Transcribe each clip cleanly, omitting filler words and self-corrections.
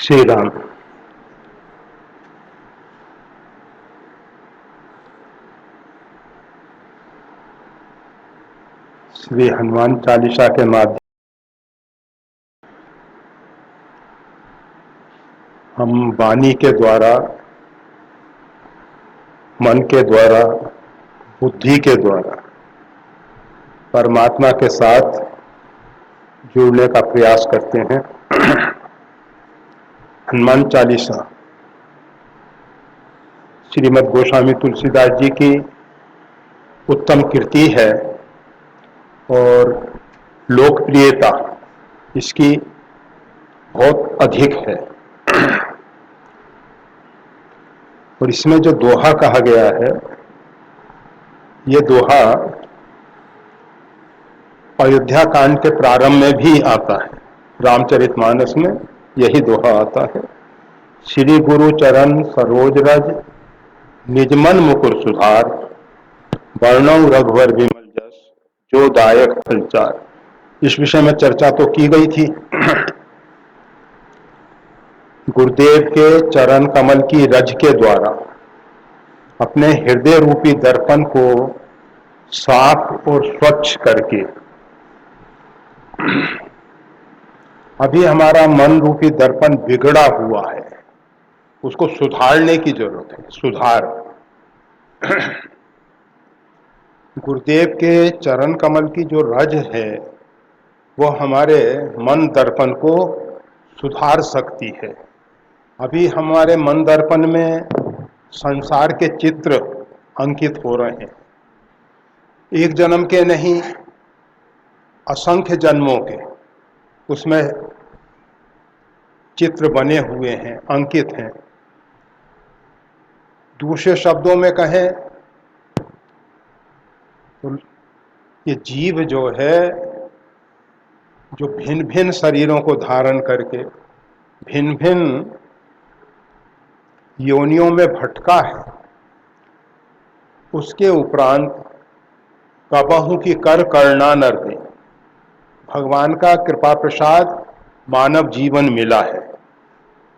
श्री राम। श्री हनुमान चालीसा के माध्यम हम वाणी के द्वारा, मन के द्वारा, बुद्धि के द्वारा परमात्मा के साथ जुड़ने का प्रयास करते हैं। हनुमान चालीसा श्रीमद् गोस्वामी तुलसीदास जी की उत्तम कृति है और लोकप्रियता इसकी बहुत अधिक है। और इसमें जो दोहा कहा गया है, ये दोहा अयोध्या कांड के प्रारंभ में भी आता है। रामचरितमानस में यही दोहा आता है। श्री गुरु चरण सरोज रज निजमन मुकुर सुधार, वर्णव रघुवर विमल जस जो दायक फलचार। इस विषय में चर्चा तो की गई थी। गुरुदेव के चरण कमल की रज के द्वारा अपने हृदय रूपी दर्पण को साफ और स्वच्छ करके, अभी हमारा मन रूपी दर्पण बिगड़ा हुआ है, उसको सुधारने की जरूरत है। सुधार गुरुदेव के चरण कमल की जो रज है वो हमारे मन दर्पण को सुधार सकती है। अभी हमारे मन दर्पण में संसार के चित्र अंकित हो रहे हैं, एक जन्म के नहीं, असंख्य जन्मों के उसमें चित्र बने हुए हैं, अंकित हैं। दूसरे शब्दों में कहें तो ये जीव जो है, जो भिन्न भिन्न शरीरों को धारण करके भिन्न भिन्न योनियों में भटका है, उसके उपरांत कबहू की कर करना नर दे, भगवान का कृपा प्रसाद मानव जीवन मिला है।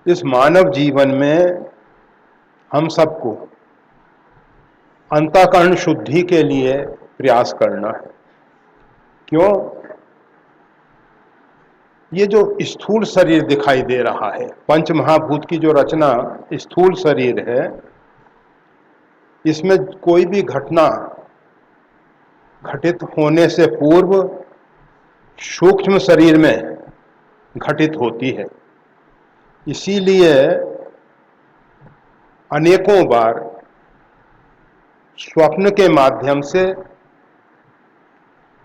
इस मानव जीवन में हम सबको अंतःकरण शुद्धि के लिए प्रयास करना है। क्यों? ये जो स्थूल शरीर दिखाई दे रहा है, पंच महाभूत की जो रचना स्थूल शरीर है, इसमें कोई भी घटना घटित होने से पूर्व सूक्ष्म शरीर में घटित होती है। इसीलिए अनेकों बार स्वप्न के माध्यम से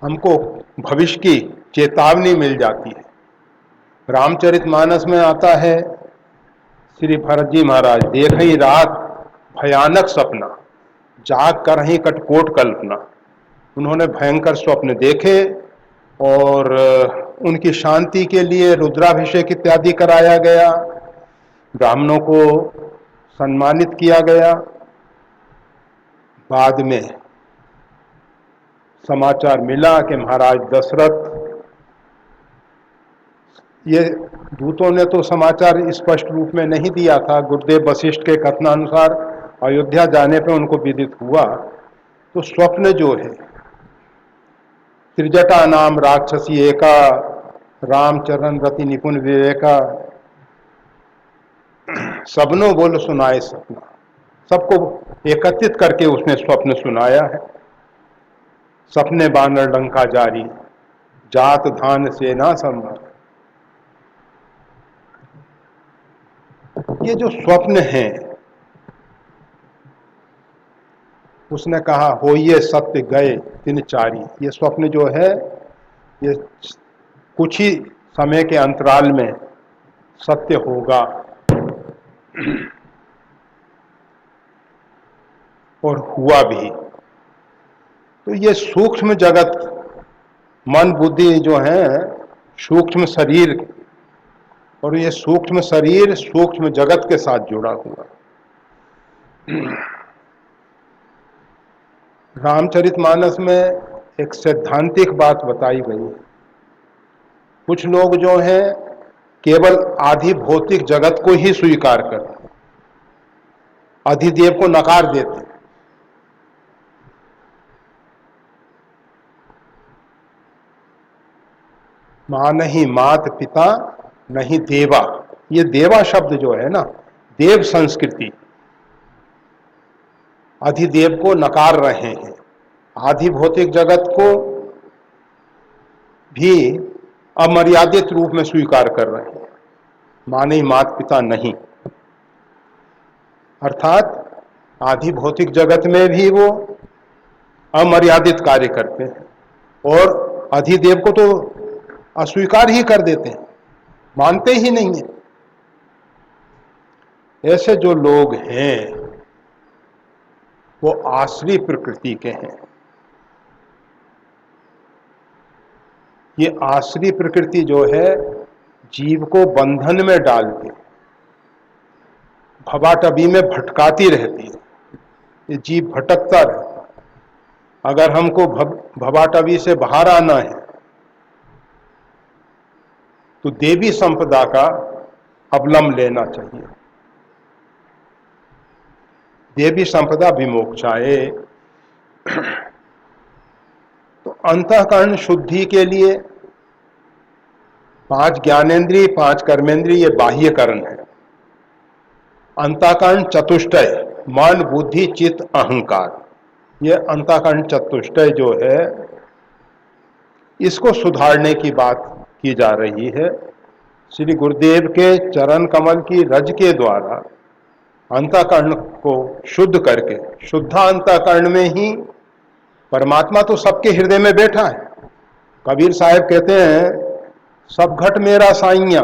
हमको भविष्य की चेतावनी मिल जाती है। रामचरितमानस में आता है, श्री भरत जी महाराज देखई रात भयानक सपना, जाग कर ही कटकोट कल्पना। उन्होंने भयंकर स्वप्न देखे और उनकी शांति के लिए रुद्राभिषेक इत्यादि कराया गया, ब्राह्मणों को सम्मानित किया गया। बाद में समाचार मिला कि महाराज दशरथ, ये दूतों ने तो समाचार स्पष्ट रूप में नहीं दिया था, गुरुदेव वशिष्ठ के कथनानुसार अयोध्या जाने पर उनको विदित हुआ। तो स्वप्न जो है, त्रिजटा नाम राक्षसी एका, रामचरण रति निपुण विवेका, सबनो बोल सुनाए सपना, सबको एकत्रित करके उसने स्वप्न सुनाया है। सपने बानर लंका जारी, जात धान सेना संवर। ये जो स्वप्न है, उसने कहा हो ये सत्य गए तिन चारी। ये स्वप्न जो है, ये कुछ ही समय के अंतराल में सत्य होगा और हुआ भी। तो ये सूक्ष्म जगत, मन बुद्धि जो है सूक्ष्म शरीर, और ये सूक्ष्म शरीर सूक्ष्म जगत के साथ जुड़ा हुआ। रामचरितमानस में एक सैद्धांतिक बात बताई गई है। कुछ लोग जो हैं केवल आधि भौतिक जगत को ही स्वीकार करते हैं, अधिदेव को नकार देते हैं। मां नहीं मात पिता नहीं देवा, ये देवा शब्द जो है ना, देव संस्कृति, अधिदेव को नकार रहे हैं, आधि भौतिक जगत को भी अमर्यादित रूप में स्वीकार कर रहे हैं। मां नहीं मात पिता नहीं, अर्थात आधि भौतिक जगत में भी वो अमर्यादित कार्य करते हैं और अधिदेव को तो अस्वीकार ही कर देते हैं, मानते ही नहीं है। ऐसे जो लोग हैं वो आसुरी प्रकृति के हैं। ये आसुरी प्रकृति जो है जीव को बंधन में डालती, भवाटवी में भटकाती रहती है। ये जीव भटकता रहता है। अगर हमको भवाटवी से बाहर आना है तो देवी संपदा का अवलंब लेना चाहिए। देवी संपदा विमोक्षाए। तो अंतःकरण शुद्धि के लिए 5 ज्ञानेंद्रिय 5 कर्मेंद्रिय ये बाह्यकरण है। अंतःकरण चतुष्टय मन बुद्धि चित्त अहंकार, ये अंतःकरण चतुष्टय जो है इसको सुधारने की बात की जा रही है। श्री गुरुदेव के चरण कमल की रज के द्वारा अंतःकरण को शुद्ध करके, शुद्धा अंतःकरण में ही परमात्मा तो सबके हृदय में बैठा है। कबीर साहब कहते हैं सब घट मेरा साईया,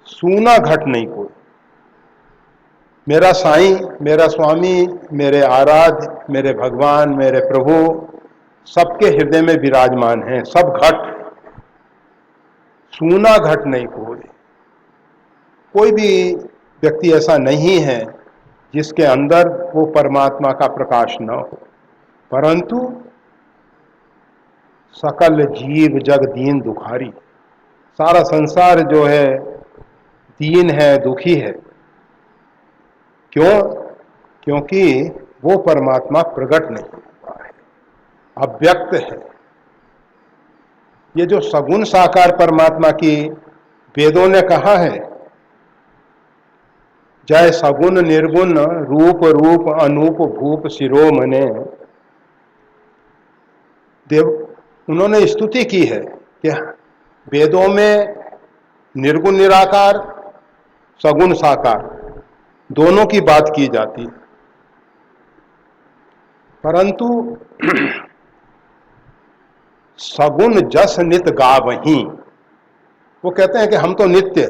सूना घट नहीं कोई। मेरा साईं, मेरा स्वामी, मेरे आराध्य, मेरे भगवान, मेरे प्रभु सबके हृदय में विराजमान हैं। सब घट, सूना घट नहीं कोई। कोई भी व्यक्ति ऐसा नहीं है जिसके अंदर वो परमात्मा का प्रकाश न हो, परंतु सकल जीव जग दीन दुखारी, सारा संसार जो है दीन है, दुखी है। क्यों? क्योंकि वो परमात्मा प्रकट नहीं हुआ है, अव्यक्त है। ये जो सगुण साकार परमात्मा की वेदों ने कहा है, जय सगुण निर्गुण रूप रूप अनूप भूप शिरोमणे, देव उन्होंने स्तुति की है कि वेदों में निर्गुण निराकार सगुण साकार दोनों की बात की जाती है, परंतु सगुण जस नित गावहीं, वो कहते हैं कि हम तो नित्य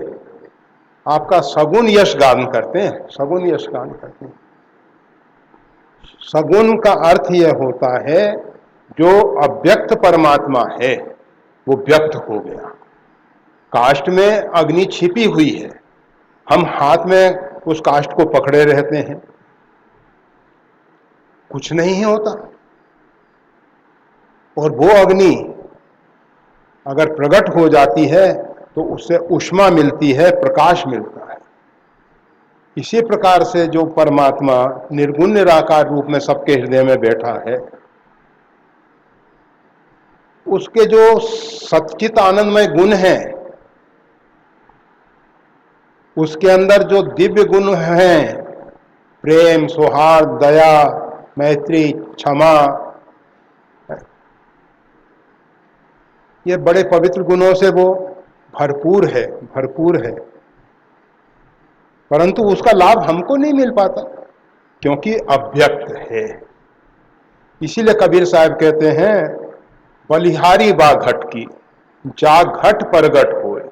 आपका सगुण यश गान करते हैं, सगुण यश गान करते हैं। सगुण का अर्थ यह होता है जो अव्यक्त परमात्मा है वो व्यक्त हो गया। काष्ठ में अग्नि छिपी हुई है, हम हाथ में उस काष्ठ को पकड़े रहते हैं, कुछ नहीं होता। और वो अग्नि अगर प्रकट हो जाती है तो उससे ऊष्मा मिलती है, प्रकाश मिलता है। इसी प्रकार से जो परमात्मा निर्गुण निराकार रूप में सबके हृदय में बैठा है, उसके जो सच्चित आनंदमय गुण हैं, उसके अंदर जो दिव्य गुण हैं, प्रेम, सौहार्द, दया, मैत्री, क्षमा, ये बड़े पवित्र गुणों से वो भरपूर है, भरपूर है। परंतु उसका लाभ हमको नहीं मिल पाता क्योंकि अव्यक्त है। इसीलिए कबीर साहब कहते हैं बलिहारी बा घट की जा घट परगट होए।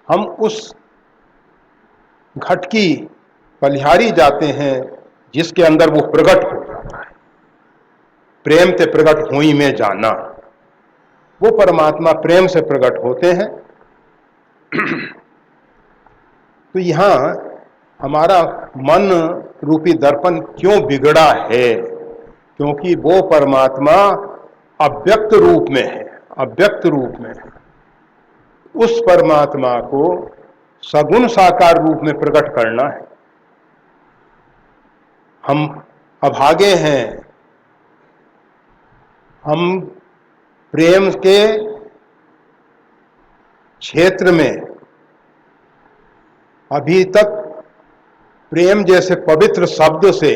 हम उस घट की बलिहारी जाते हैं जिसके अंदर वो प्रकट हो जाता है। प्रेम से प्रकट हुई में जाना, वो परमात्मा प्रेम से प्रकट होते हैं। तो यहां हमारा मन रूपी दर्पण क्यों बिगड़ा है? क्योंकि वो परमात्मा अव्यक्त रूप में है, अव्यक्त रूप में है। उस परमात्मा को सगुण साकार रूप में प्रकट करना है। हम अभागे हैं, हम प्रेम के क्षेत्र में अभी तक प्रेम जैसे पवित्र शब्द से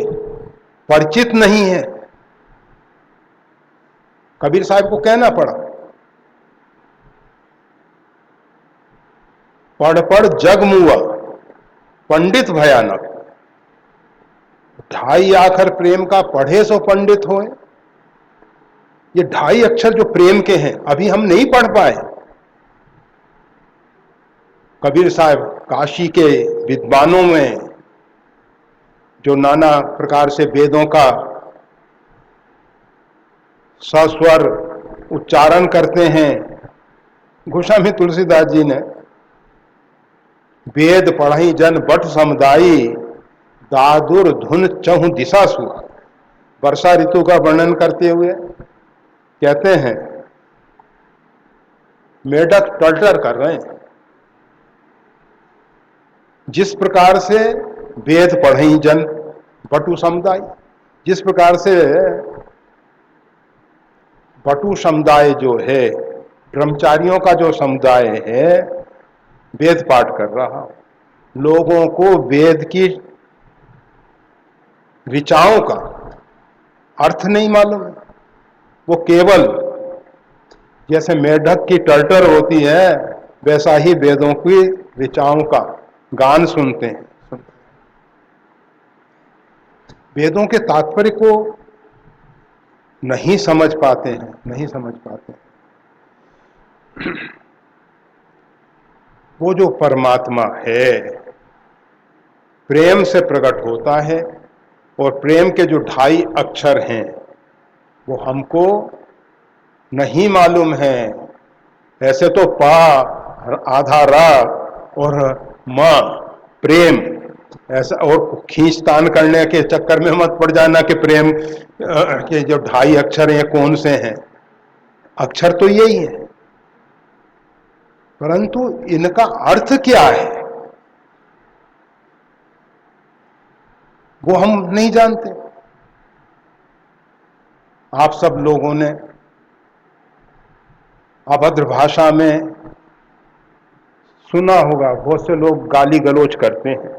परिचित नहीं है। कबीर साहब को कहना पड़ा, पढ़ पढ़ जग मुआ पंडित भयानक। 2.5 आखर प्रेम का पढ़े सो पंडित होए। ये 2.5 अक्षर जो प्रेम के हैं अभी हम नहीं पढ़ पाए। कबीर साहब काशी के विद्वानों में जो नाना प्रकार से वेदों का सस्वर उच्चारण करते हैं, गोस्वामी तुलसीदास जी ने वेद पढ़ई जन बट समुदायी दादुर धुन चहु दिशा सुहा। वर्षा ऋतु का वर्णन करते हुए कहते हैं मेढक टल्टर कर रहे हैं। जिस प्रकार से वेद पढ़ई जन बटु समुदाय, जिस प्रकार से बटु समुदाय जो है, ब्रह्मचारियों का जो समुदाय है, वेद पाठ कर रहा, लोगों को वेद की ऋचाओं का अर्थ नहीं मालूम है। वो केवल जैसे मेढक की टर्टर होती है वैसा ही वेदों की ऋचाओं का गान सुनते हैं। वेदों के तात्पर्य को नहीं समझ पाते हैं, नहीं समझ पाते हैं। वो जो परमात्मा है प्रेम से प्रकट होता है, और प्रेम के जो 2.5 अक्षर हैं वो हमको नहीं मालूम है। ऐसे तो पा, आधा रा और मां प्रेम, ऐसा, और खींचतान करने के चक्कर में मत पड़ जाना कि प्रेम के जो 2.5 अक्षर हैं कौन से हैं। अक्षर तो यही है, परंतु इनका अर्थ क्या है वो हम नहीं जानते। आप सब लोगों ने अभद्र भाषा में सुना होगा, बहुत से लोग गाली गलौज करते हैं,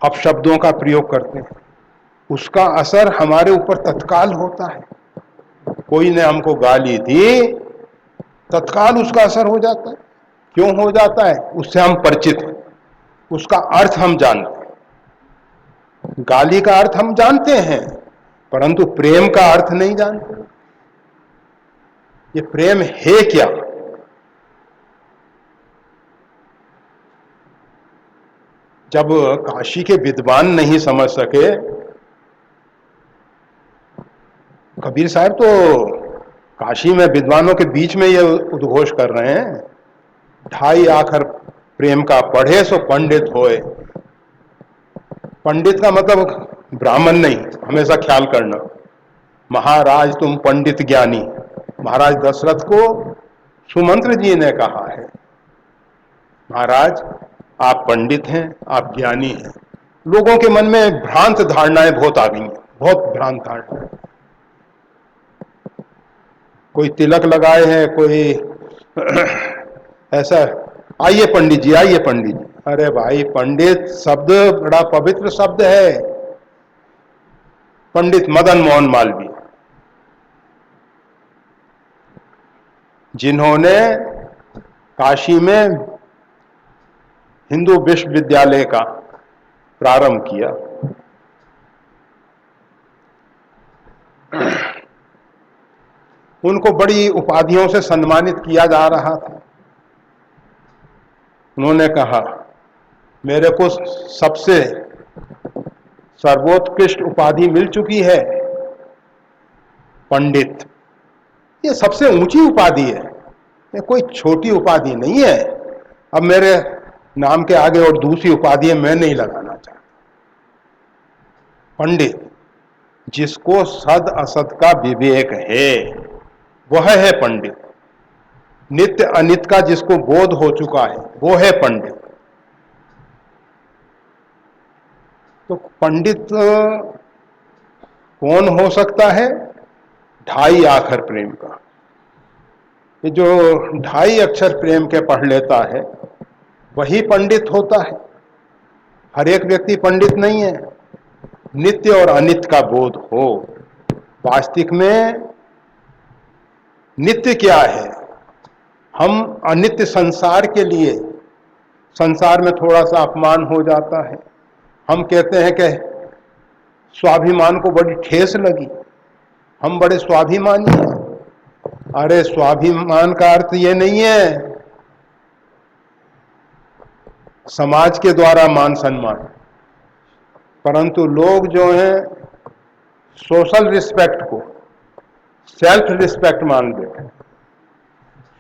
अपशब्दों का प्रयोग करते हैं। उसका असर हमारे ऊपर तत्काल होता है। कोई ने हमको गाली दी, तत्काल उसका असर हो जाता है। क्यों हो जाता है? उससे हम परिचित हैं, उसका अर्थ हम जानते हैं। गाली का अर्थ हम जानते हैं, परंतु प्रेम का अर्थ नहीं जानते। ये प्रेम है क्या? जब काशी के विद्वान नहीं समझ सके, कबीर साहब तो काशी में विद्वानों के बीच में ये उद्घोष कर रहे हैं, 2.5 आखर प्रेम का पढ़े सो पंडित होए। पंडित का मतलब ब्राह्मण नहीं, हमेशा ख्याल करना। महाराज तुम पंडित ज्ञानी, महाराज दशरथ को सुमंत्र जी ने कहा है, महाराज आप पंडित हैं, आप ज्ञानी हैं। लोगों के मन में भ्रांत धारणाएं बहुत आ गई हैं, बहुत भ्रांत धारणाएं। कोई तिलक लगाए हैं, कोई ऐसा, आइए पंडित जी, आइए पंडित जी। अरे भाई, पंडित शब्द बड़ा पवित्र शब्द है। पंडित मदन मोहन मालवीय, जिन्होंने काशी में हिंदू विश्वविद्यालय का प्रारंभ किया, उनको बड़ी उपाधियों से सम्मानित किया जा रहा था। उन्होंने कहा, मेरे को सबसे सर्वोत्कृष्ट उपाधि मिल चुकी है, पंडित। ये सबसे ऊंची उपाधि है, ये कोई छोटी उपाधि नहीं है। अब मेरे नाम के आगे और दूसरी उपाधि मैं नहीं लगाना चाहता। पंडित, जिसको सद असद का विवेक है वह है पंडित। नित्य अनित्य का जिसको बोध हो चुका है वो है पंडित। तो पंडित कौन हो सकता है? ढाई आखर प्रेम का। ये जो ढाई अक्षर प्रेम के पढ़ लेता है वही पंडित होता है। हर एक व्यक्ति पंडित नहीं है। नित्य और अनित्य का बोध हो। वास्तविक में नित्य क्या है? हम अनित्य संसार के लिए, संसार में थोड़ा सा अपमान हो जाता है, हम कहते हैं कि स्वाभिमान को बड़ी ठेस लगी, हम बड़े स्वाभिमानी हैं। अरे स्वाभिमान का अर्थ ये नहीं है समाज के द्वारा मान सम्मान, परंतु लोग जो हैं सोशल रिस्पेक्ट को सेल्फ रिस्पेक्ट मान लेते हैं।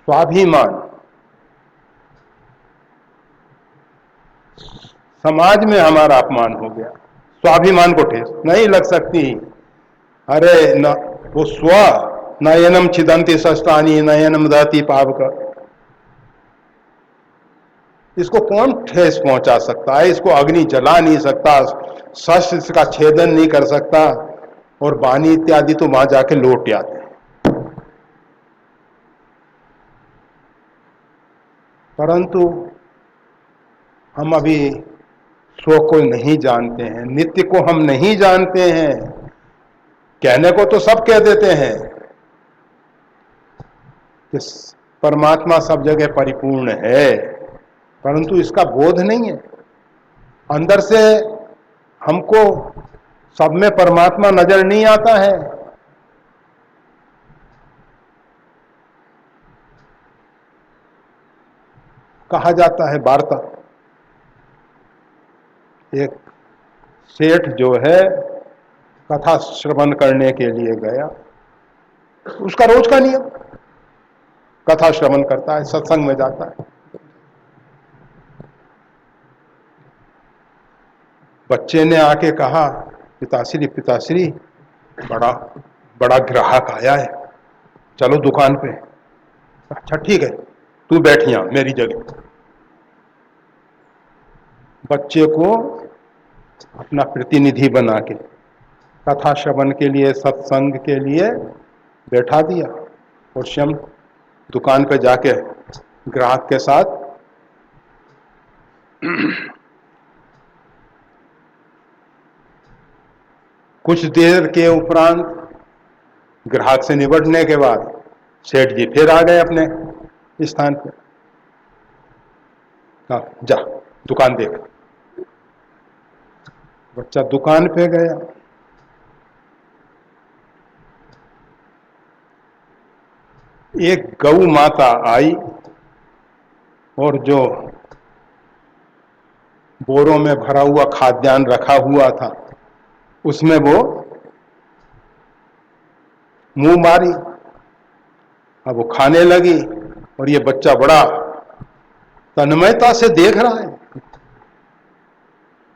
स्वाभिमान, समाज में हमारा अपमान हो गया, स्वाभिमान को ठेस नहीं लग सकती। अरे न वो स्व नयनम छिदंती शस्त्राणी नयनम दहती पावक, इसको कौन ठेस पहुंचा सकता है? इसको अग्नि जला नहीं सकता, शस्त्र इसका छेदन नहीं कर सकता, और वाणी इत्यादि तो वहां जाके लौट आते हैं। परंतु हम अभी स्व को नहीं जानते हैं, नित्य को हम नहीं जानते हैं। कहने को तो सब कह देते हैं कि परमात्मा सब जगह परिपूर्ण है, परंतु इसका बोध नहीं है। अंदर से हमको सब में परमात्मा नजर नहीं आता है। कहा जाता है वार्ता, एक सेठ जो है कथा श्रवण करने के लिए गया, उसका रोज का नियम कथा श्रवण करता है, सत्संग में जाता है। बच्चे ने आके कहा, पिताश्री पिताश्री बड़ा बड़ा ग्राहक आया है, चलो दुकान पे। अच्छा ठीक है, तू बैठ यहां मेरी जगह। बच्चे को अपना प्रतिनिधि बना के कथा श्रवण के लिए, सत्संग के लिए बैठा दिया, और स्वयं दुकान पे जाके ग्राहक के साथ कुछ देर के उपरांत ग्राहक से निपटने के बाद सेठ जी फिर आ गए अपने स्थान पर। कहा जा दुकान देख। बच्चा दुकान पे गया, एक गौ माता आई और जो बोरों में भरा हुआ खाद्यान्न रखा हुआ था उसमें वो मुंह मारी। अब वो खाने लगी और ये बच्चा बड़ा तन्मयता से देख रहा है।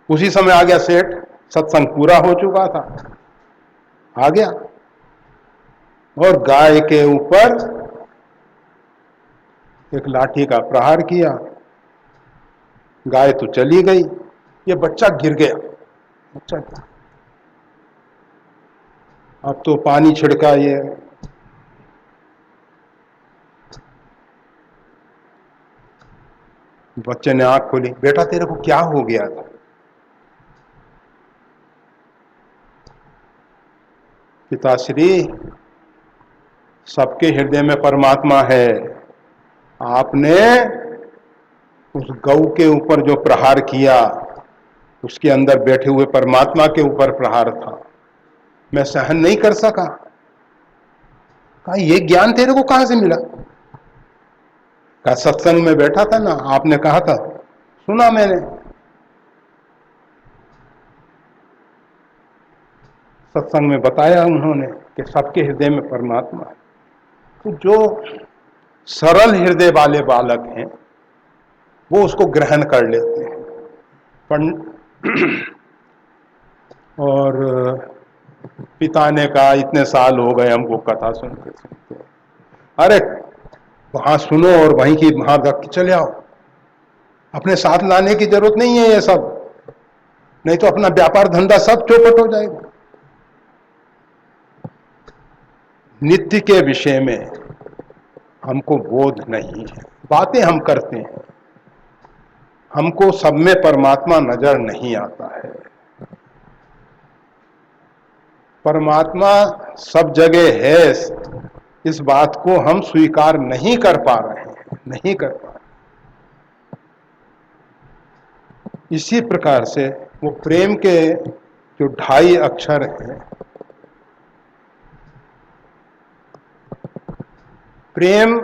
उसी समय आ गया सेठ, सत्संग पूरा हो चुका था, आ गया और गाय के ऊपर एक लाठी का प्रहार किया। गाय तो चली गई, ये बच्चा गिर गया। बच्चा अब तो पानी छिड़का, ये बच्चे ने आंख खोली, बेटा तेरे को क्या हो गया था? पिताश्री सबके हृदय में परमात्मा है, आपने उस गौ के ऊपर जो प्रहार किया उसके अंदर बैठे हुए परमात्मा के ऊपर प्रहार था, मैं सहन नहीं कर सका। कहा ये ज्ञान तेरे को कहां से मिला? कहा सत्संग में बैठा था ना, आपने कहा था, सुना मैंने। सत्संग में बताया उन्होंने कि सबके हृदय में परमात्मा है। तो जो सरल हृदय वाले बालक हैं वो उसको ग्रहण कर लेते हैं। और पिता ने कहा इतने साल हो गए हमको कथा सुनते सुनते। अरे वहां सुनो और वहीं की वहां रख के चले आओ। अपने साथ लाने की जरूरत नहीं है ये सब, नहीं तो अपना व्यापार धंधा सब चौपट हो जाएगा। नित्य के विषय में हमको बोध नहीं है, बातें हम करते हैं, हमको सब में परमात्मा नजर नहीं आता है। परमात्मा सब जगह है, इस बात को हम स्वीकार नहीं कर पा रहे हैं, नहीं कर पा रहे। इसी प्रकार से वो प्रेम के जो 2.5 अक्षर हैं, प्रेम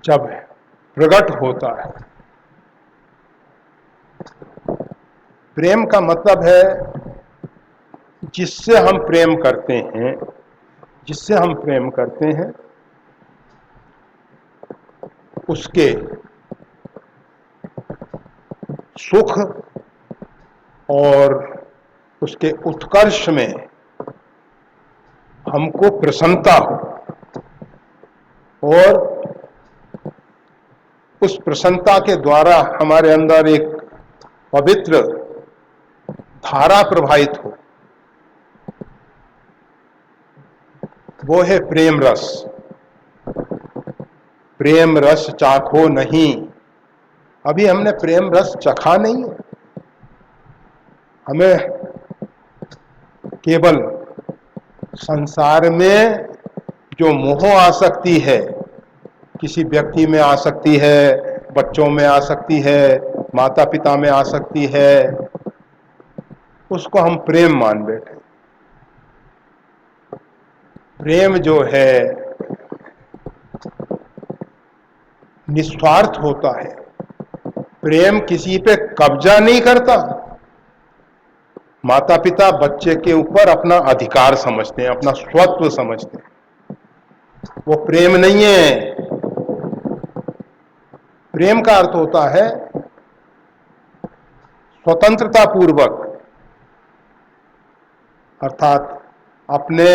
जब प्रकट होता है, प्रेम का मतलब है जिससे हम प्रेम करते हैं, जिससे हम प्रेम करते हैं उसके सुख और उसके उत्कर्ष में हमको प्रसन्नता हो, और उस प्रसन्नता के द्वारा हमारे अंदर एक पवित्र धारा प्रवाहित हो, वो है प्रेम रस। प्रेम रस चाखो नहीं, अभी हमने प्रेम रस चखा नहीं है। हमें केवल संसार में जो मोह आसक्ति है, किसी व्यक्ति में आ सकती है, बच्चों में आ सकती है, माता पिता में आ सकती है, उसको हम प्रेम मान बैठे। प्रेम जो है निस्वार्थ होता है, प्रेम किसी पे कब्जा नहीं करता। माता पिता बच्चे के ऊपर अपना अधिकार समझते हैं, अपना स्वत्व समझते हैं, वो प्रेम नहीं है। प्रेम का अर्थ होता है स्वतंत्रता पूर्वक, अर्थात अपने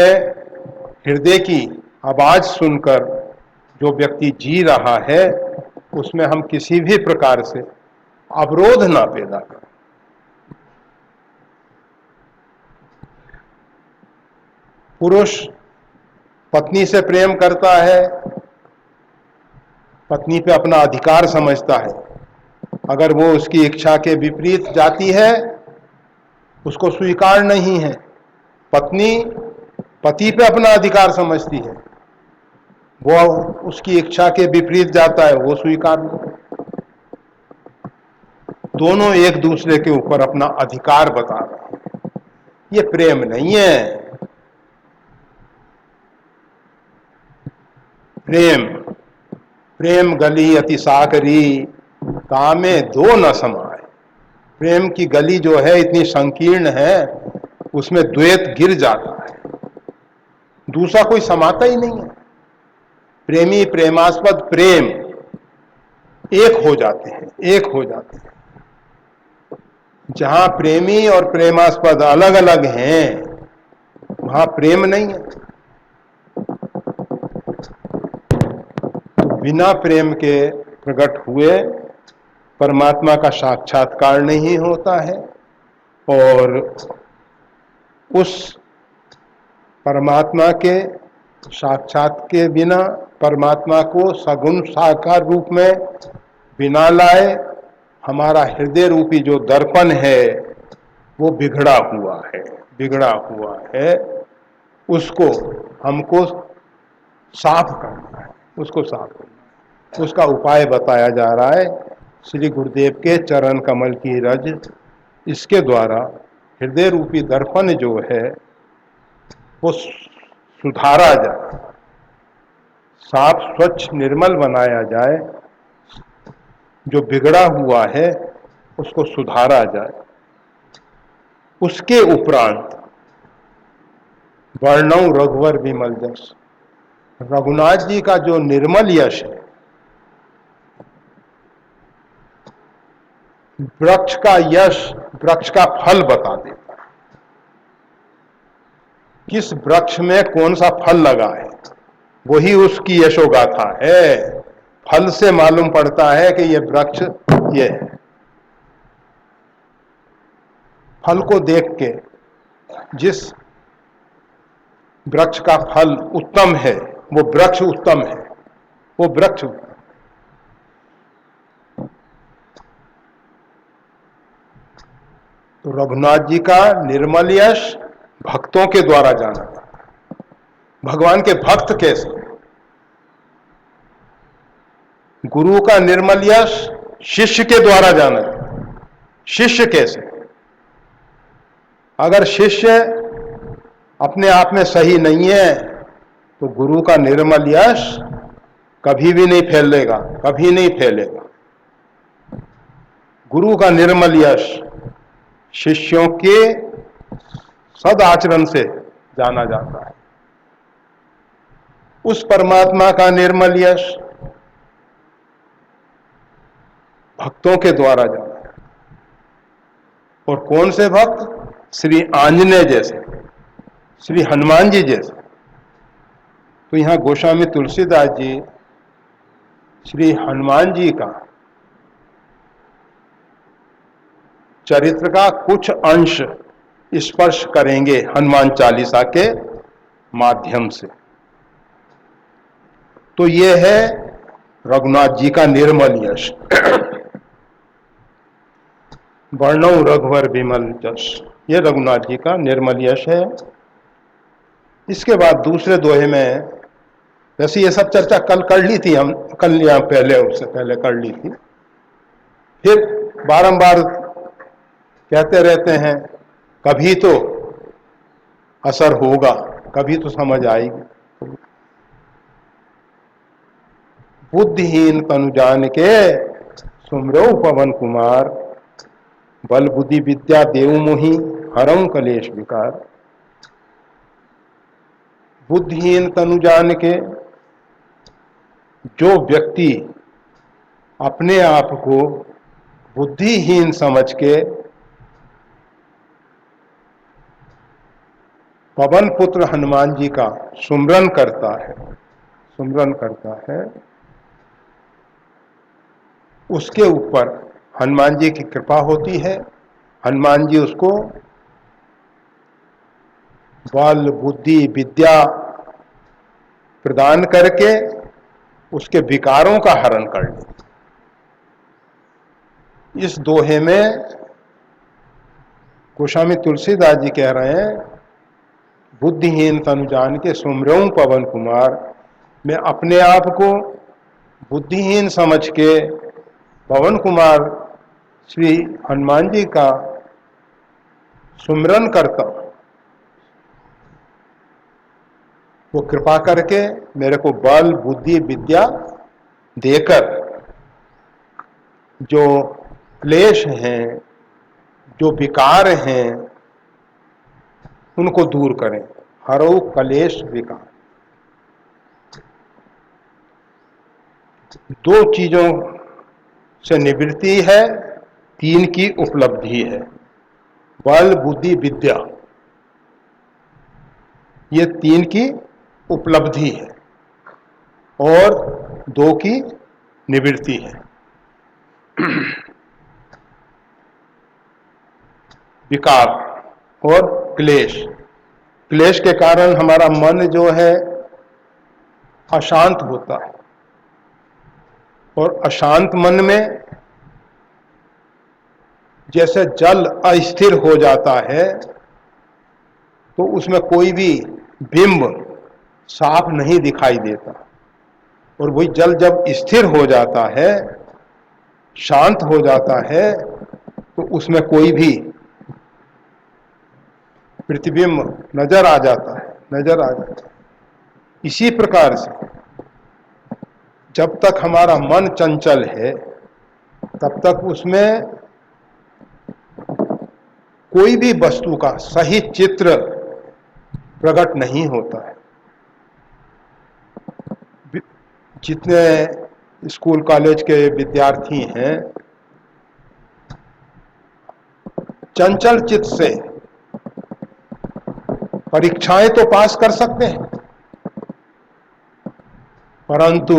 हृदय की आवाज सुनकर जो व्यक्ति जी रहा है उसमें हम किसी भी प्रकार से अवरोध ना पैदा करें। पुरुष पत्नी से प्रेम करता है, पत्नी पे अपना अधिकार समझता है, अगर वो उसकी इच्छा के विपरीत जाती है उसको स्वीकार नहीं है। पत्नी पति पे अपना अधिकार समझती है, वो उसकी इच्छा के विपरीत जाता है, वो स्वीकार नहीं। दोनों एक दूसरे के ऊपर अपना अधिकार बता रहे हैं, ये प्रेम नहीं है। प्रेम प्रेम गली अति सागरी, कामे दो न समाए। प्रेम की गली जो है इतनी संकीर्ण है, उसमें द्वैत गिर जाता है, दूसरा कोई समाता ही नहीं है। प्रेमी प्रेमास्पद प्रेम एक हो जाते हैं, एक हो जाते हैं। जहां प्रेमी और प्रेमास्पद अलग अलग हैं वहां प्रेम नहीं है। तो बिना प्रेम के प्रकट हुए परमात्मा का साक्षात्कार नहीं होता है, और उस परमात्मा के साक्षात के बिना, परमात्मा को सगुण साकार रूप में बिना लाए, हमारा हृदय रूपी जो दर्पण है वो बिगड़ा हुआ है, बिगड़ा हुआ है। उसको हमको साफ करना है, उसको साफ करना है। उसका उपाय बताया जा रहा है श्री गुरुदेव के चरण कमल की रज, इसके द्वारा हृदय रूपी दर्पण जो है वो सुधारा जाए, साफ स्वच्छ निर्मल बनाया जाए, जो बिगड़ा हुआ है उसको सुधारा जाए। उसके उपरांत वर्णव रघुवर विमल जस, रघुनाथ जी का जो निर्मल यश है, वृक्ष का यश वृक्ष का फल बता देता है। किस वृक्ष में कौन सा फल लगा है, वही उसकी यशोगाथा है। फल से मालूम पड़ता है कि यह वृक्ष ये है। फल को देख के जिस वृक्ष का फल उत्तम है, वो वृक्ष उत्तम है, वो वृक्ष। तो रघुनाथ जी का निर्मल यश भक्तों के द्वारा जाना। भगवान के भक्त कैसे? गुरु का निर्मल यश शिष्य के द्वारा जाना। शिष्य कैसे? अगर शिष्य अपने आप में सही नहीं है तो गुरु का निर्मल यश कभी भी नहीं फैलेगा, कभी नहीं फैलेगा। गुरु का निर्मल यश शिष्यों के सदाचरण से जाना जाता है। उस परमात्मा का निर्मल यश भक्तों के द्वारा जाना है। और कौन से भक्त? श्री आंजनेय जैसे, श्री हनुमान जी जैसे। तो यहां गोस्वामी तुलसीदास जी श्री हनुमान जी का चरित्र का कुछ अंश स्पर्श करेंगे हनुमान चालीसा के माध्यम से। तो यह है रघुनाथ जी का निर्मल यश। वर्णौ रघुवर विमल जस, ये रघुनाथ जी का निर्मल यश है। इसके बाद दूसरे दोहे में, वैसे ये सब चर्चा कल कर ली थी हम, कल या पहले, उससे पहले कर ली थी। फिर बारंबार कहते रहते हैं, कभी तो असर होगा, कभी तो समझ आएगी। बुद्धिहीन तनु जान के सुमरो पवन कुमार, बल बुद्धि विद्या देव मोहि हरम कलेश विकार। बुद्धिहीन तनु जान के, जो व्यक्ति अपने आप को बुद्धिहीन समझ के पवन पुत्र हनुमान जी का सुमरन करता है, उसके ऊपर हनुमान जी की कृपा होती है। हनुमान जी उसको बल बुद्धि विद्या प्रदान करके उसके विकारों का हरण कर लेते। इस दोहे में गोस्वामी तुलसीदास जी कह रहे हैं, बुद्धिहीन तनु जान के सुमरऊं पवन कुमार। मैं अपने आप को बुद्धिहीन समझ के पवन कुमार श्री हनुमान जी का सुमरन करता हूं। वो कृपा करके मेरे को बल बुद्धि विद्या देकर जो क्लेश हैं, जो विकार हैं, उनको दूर करें। हरो कलेश विकार। दो चीजों से निवृत्ति है, तीन की उपलब्धि है। बल बुद्धि विद्या, ये तीन की उपलब्धि है और दो की निवृत्ति है। विकार और क्लेश। क्लेश के कारण हमारा मन जो है अशांत होता है, और अशांत मन में जैसे जल अस्थिर हो जाता है, तो उसमें कोई भी बिंब साफ नहीं दिखाई देता। और वही जल जब स्थिर हो जाता है, शांत हो जाता है, तो उसमें कोई भी प्रतिबिंब नजर आ जाता है। इसी प्रकार से जब तक हमारा मन चंचल है, तब तक उसमें कोई भी वस्तु का सही चित्र प्रकट नहीं होता है। जितने स्कूल कॉलेज के विद्यार्थी हैं, चंचल चित्त से परीक्षाएं तो पास कर सकते हैं, परंतु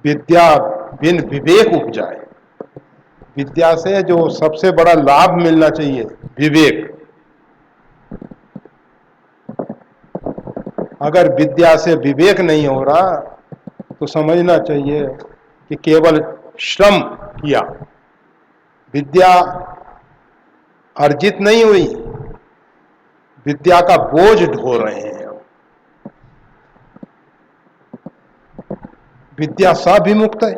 विद्या बिन विवेक उपजाए। विद्या से जो सबसे बड़ा लाभ मिलना चाहिए, विवेक, अगर विद्या से विवेक नहीं हो रहा तो समझना चाहिए कि केवल श्रम किया, विद्या अर्जित नहीं हुई, विद्या का बोझ ढो रहे हैं। विद्या साभिमुक्त है,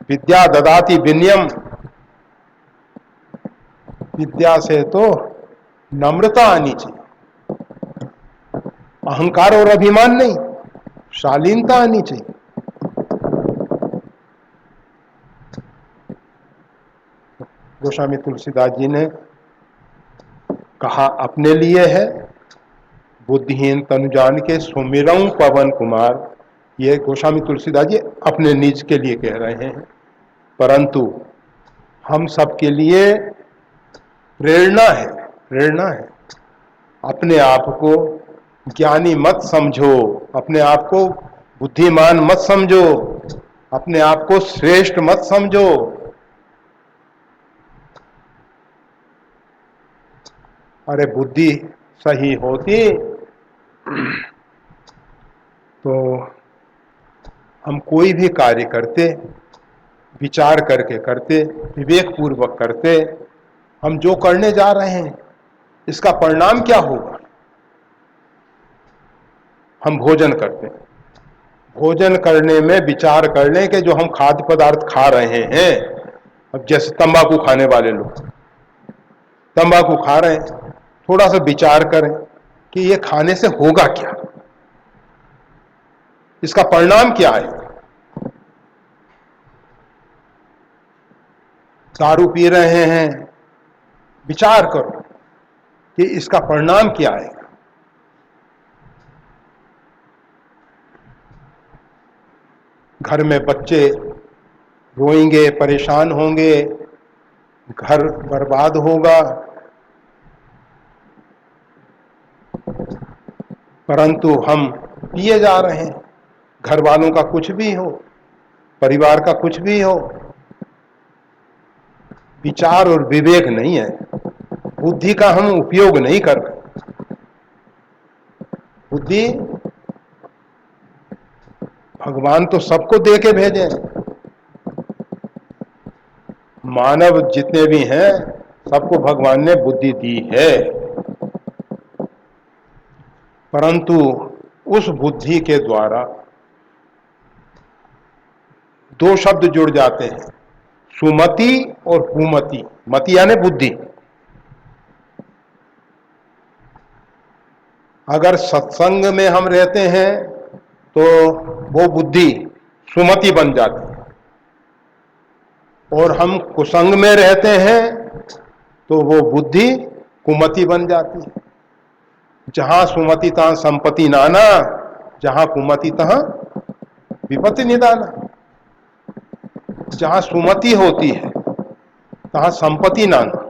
विद्या ददाति विनयम। विद्या से तो नम्रता आनी चाहिए, अहंकार और अभिमान नहीं, शालीनता आनी चाहिए। गोस्वामी तुलसीदास जी ने कहा अपने लिए है, बुद्धिहीन तनुजान के सुमिरऊं पवन कुमार। ये गोस्वामी तुलसीदास जी अपने निज के लिए कह रहे हैं, परंतु हम सबके लिए प्रेरणा है, प्रेरणा है। अपने आप को ज्ञानी मत समझो, अपने आप को बुद्धिमान मत समझो, अपने आप को श्रेष्ठ मत समझो। अरे बुद्धि सही होती तो हम कोई भी कार्य करते, विचार करके करते, विवेक पूर्वक करते। हम जो करने जा रहे हैं इसका परिणाम क्या होगा। हम भोजन करते हैं, भोजन करने में विचार कर लें कि जो हम खाद्य पदार्थ खा रहे हैं, अब जैसे तंबाकू खाने वाले लोग तंबाकू खा रहे हैं, थोड़ा सा विचार करें कि ये खाने से होगा क्या, इसका परिणाम क्या है। दारू पी रहे हैं, विचार करो कि इसका परिणाम क्या है। घर में बच्चे रोएंगे, परेशान होंगे, घर बर्बाद होगा, परंतु हम पिए जा रहे हैं। घर वालों का कुछ भी हो, परिवार का कुछ भी हो, विचार और विवेक नहीं है, बुद्धि का हम उपयोग नहीं कर रहे। बुद्धि भगवान तो सबको दे के भेजे, मानव जितने भी हैं सबको भगवान ने बुद्धि दी है, परंतु उस बुद्धि के द्वारा दो शब्द जुड़ जाते हैं, सुमति और कुमति। मति यानी बुद्धि। अगर सत्संग में हम रहते हैं तो वो बुद्धि सुमति बन जाती है, और हम कुसंग में रहते हैं तो वो बुद्धि कुमति बन जाती है। जहां सुमति तहां संपत्ति नाना, जहां कुमति तहां विपत्ति निदाना। जहां सुमति होती है तहां संपत्ति नाना,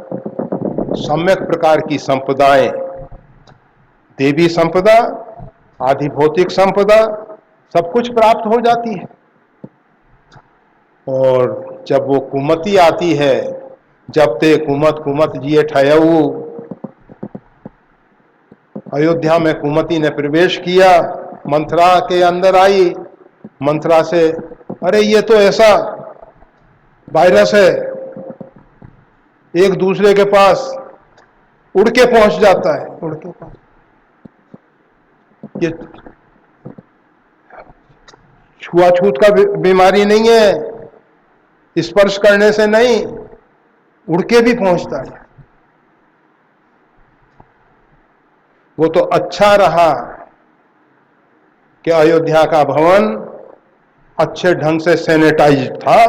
सम्यक प्रकार की संपदाएं, देवी संपदा, आधि भौतिक संपदा, सब कुछ प्राप्त हो जाती है। और जब वो कुमति आती है, जब ते कुमत कुमत जिए ठयऊ, अयोध्या में कुमति ने प्रवेश किया, मंथरा के अंदर आई, मंथरा से अरे ये तो ऐसा वायरस है, एक दूसरे के पास उड़ के पहुंच जाता है, उड़ के पास। ये छुआछूत का बीमारी नहीं है, स्पर्श करने से नहीं, उड़ के भी पहुंचता है। वो तो अच्छा रहा कि अयोध्या का भवन अच्छे ढंग से सैनिटाइज था,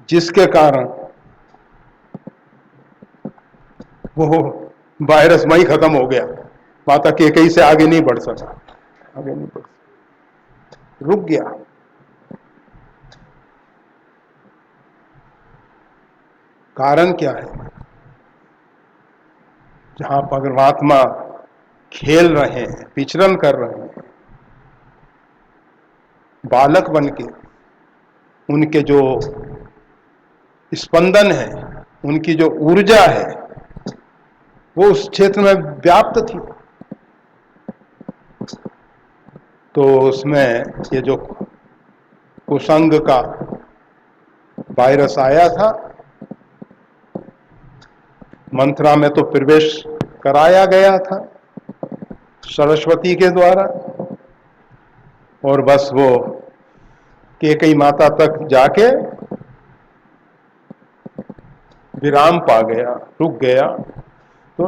जिसके कारण वो वायरस वहीं खत्म हो गया, माता केकई से आगे नहीं बढ़ सका, आगे नहीं बढ़ सका, रुक गया। कारण क्या है? जहां परमात्मा खेल रहे हैं, विचरण कर रहे हैं, बालक बन के, उनके जो स्पंदन है, उनकी जो ऊर्जा है, वो उस क्षेत्र में व्याप्त थी। तो उसमें ये जो कुसंग का वायरस आया था, मंथरा में तो प्रवेश कराया गया था सरस्वती के द्वारा, और बस वो कैकेयी माता तक जाके विराम पा गया, रुक गया। तो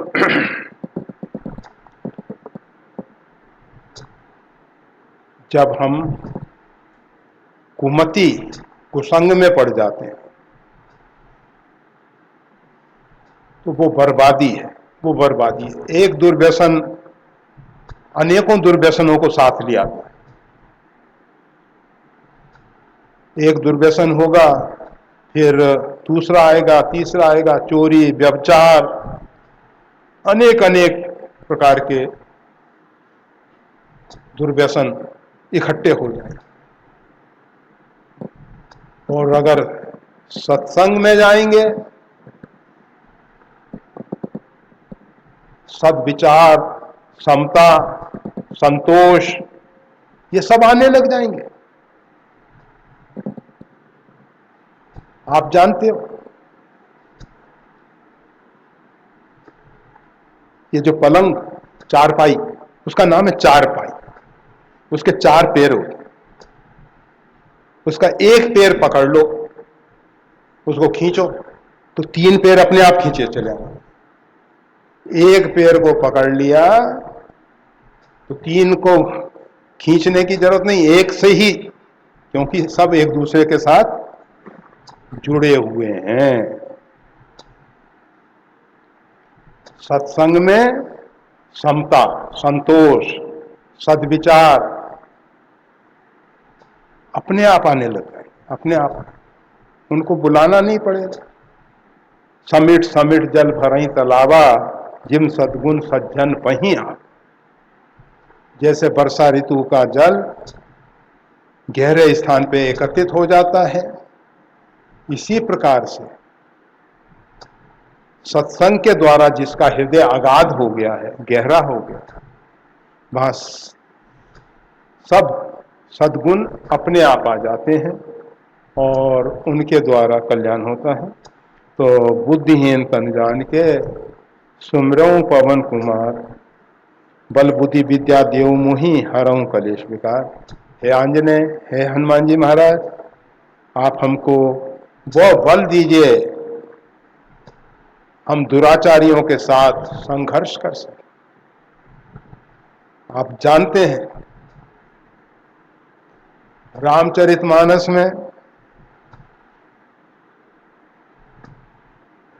जब हम कुमति कुसंग में पड़ जाते हैं तो वो बर्बादी है, वो बर्बादी है। एक दुर्व्यसन अनेकों दुर्व्यसनों को साथ ले आता है। एक दुर्व्यसन होगा, फिर दूसरा आएगा, तीसरा आएगा, चोरी, व्यभिचार, अनेक अनेक प्रकार के दुर्व्यसन इकट्ठे हो जाए। और अगर सत्संग में जाएंगे, सद्विचार, समता, संतोष, ये सब आने लग जाएंगे। आप जानते हो, ये जो पलंग, चारपाई, उसका नाम है चारपाई। उसके 4 पैर होते, उसका एक पैर पकड़ लो, उसको खींचो तो 3 पैर अपने आप खींचे चले आए। एक पैर को पकड़ लिया तो 3 को खींचने की जरूरत नहीं, एक से ही, क्योंकि सब एक दूसरे के साथ जुड़े हुए हैं। सत्संग में समता, संतोष, सद्विचार अपने आप आने लग गए, अपने आप, उनको बुलाना नहीं पड़ेगा। समिट समिट जल भरई तलावा, जिम सद्गुण सज्जन पहिया। जैसे वर्षा ऋतु का जल गहरे स्थान पे एकत्रित हो जाता है, इसी प्रकार से सत्संग के द्वारा जिसका हृदय अगाध हो गया है, गहरा हो गया है, वहां सब सद्गुण अपने आप आ जाते हैं और उनके द्वारा कल्याण होता है। तो बुद्धिहीन तन जान के सुमरऊं पवन कुमार, बल बुद्धि विद्या देव मुहि हरऊं कलेश विकार। हे आंजनेय, हे हनुमान जी महाराज, आप हमको वो बल दीजिए, हम दुराचारियों के साथ संघर्ष कर सकें। आप जानते हैं, रामचरितमानस में,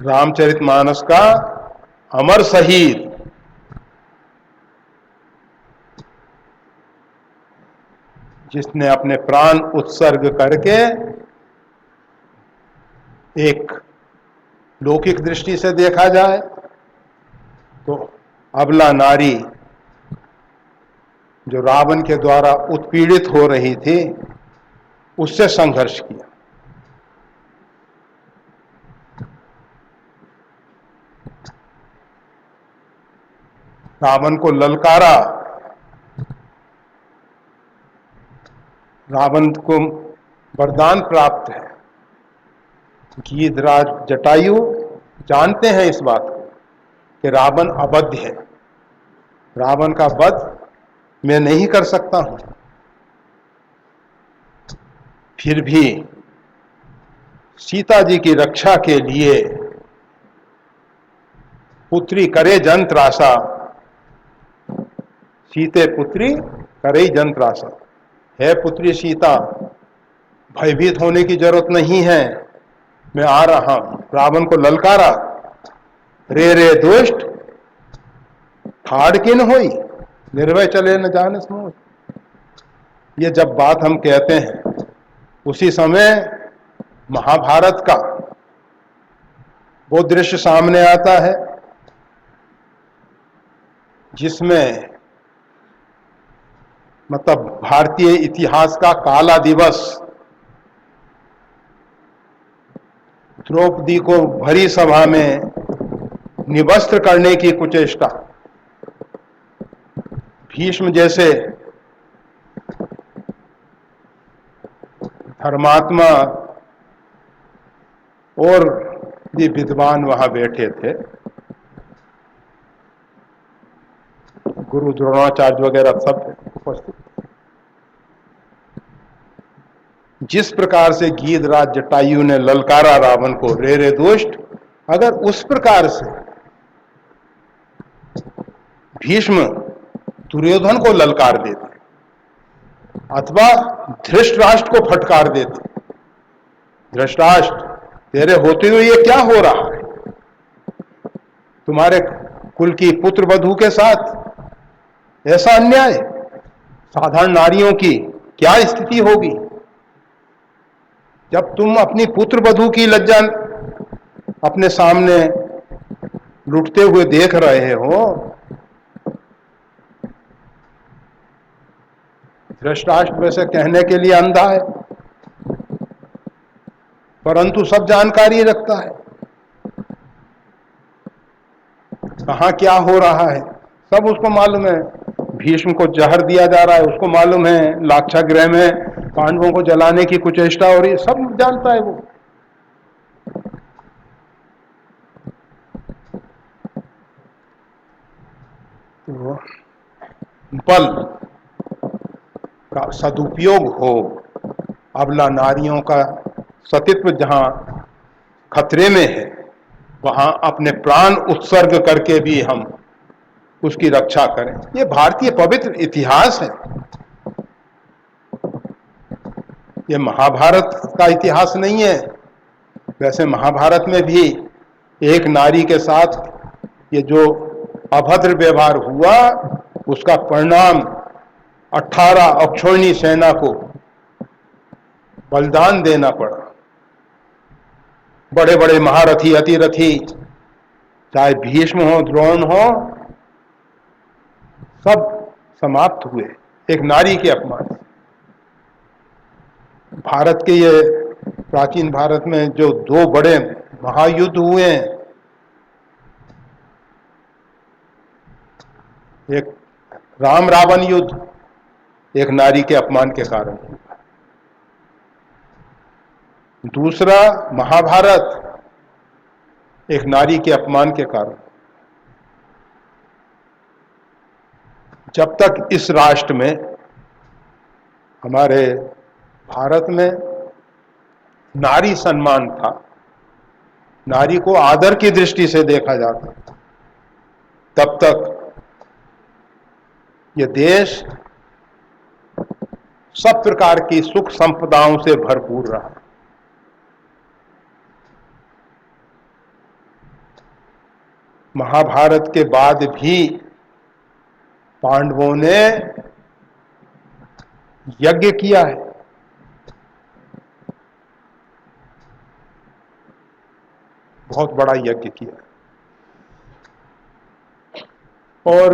रामचरितमानस का अमर शहीद जिसने अपने प्राण उत्सर्ग करके, एक लौकिक दृष्टि से देखा जाए तो अबला नारी जो रावण के द्वारा उत्पीड़ित हो रही थी, उससे संघर्ष किया। रावण को ललकारा, रावण को वरदान प्राप्त है। गीधराज जटायु जानते हैं इस बात को कि रावण अवध्य है, रावण का वध मैं नहीं कर सकता हूं, फिर भी सीता जी की रक्षा के लिए पुत्री करे जंत्रासा, सीते पुत्री करे जंत्रासा, है पुत्री सीता, भयभीत होने की जरूरत नहीं है, मैं आ रहा हूं। रावण को ललकारा, रे रे दुष्ट ठाड़ किन होई, निर्भय चले न जाने समोई। ये जब बात हम कहते हैं, उसी समय महाभारत का वो दृश्य सामने आता है जिसमें मतलब भारतीय इतिहास का काला दिवस, द्रौपदी को भरी सभा में निवस्त्र करने की कुचेष्टा, भीष्म जैसे धर्मात्मा और भी विद्वान वहां बैठे थे, गुरु द्रोणाचार्य वगैरह सब उपस्थित। जिस प्रकार से गीधराज जटायु ने ललकारा रावण को, रे रे दुष्ट, अगर उस प्रकार से भीष्म दुर्योधन को ललकार देते अथवा धृतराष्ट्र को फटकार देते, धृतराष्ट्र तेरे होते हुए ये क्या हो रहा है, तुम्हारे कुल की पुत्र वधू के साथ ऐसा अन्याय, साधारण नारियों की क्या स्थिति होगी, जब तुम अपनी पुत्र वधू की लज्जा अपने सामने लुटते हुए देख रहे हो। धृतराष्ट्र वैसे कहने के लिए अंधा है, परंतु सब जानकारी रखता है, कहां क्या हो रहा है सब उसको मालूम है। भीष्म को जहर दिया जा रहा है उसको मालूम है, लाक्षागृह में पांडवों को जलाने की कुचेष्टा हो रही है, सब जानता है वो। तो बल का सदुपयोग हो, अबला नारियों का सतीत्व जहां खतरे में है वहां अपने प्राण उत्सर्ग करके भी हम उसकी रक्षा करें, ये भारतीय पवित्र इतिहास है। ये महाभारत का इतिहास नहीं है। वैसे महाभारत में भी एक नारी के साथ ये जो अभद्र व्यवहार हुआ उसका परिणाम 18 अक्षौहिणी सेना को बलिदान देना पड़ा। बड़े बड़े महारथी अतिरथी चाहे भीष्म हो द्रोण हो सब समाप्त हुए एक नारी के अपमान से। भारत के ये प्राचीन भारत में जो दो बड़े महायुद्ध हुए हैं, एक राम रावण युद्ध एक नारी के अपमान के कारण हुआ, दूसरा महाभारत एक नारी के अपमान के कारण। जब तक इस राष्ट्र में हमारे भारत में नारी सम्मान था, नारी को आदर की दृष्टि से देखा जाता था, तब तक ये देश सब प्रकार की सुख संपदाओं से भरपूर रहा। महाभारत के बाद भी पांडवों ने यज्ञ किया है, बहुत बड़ा यज्ञ किया है। और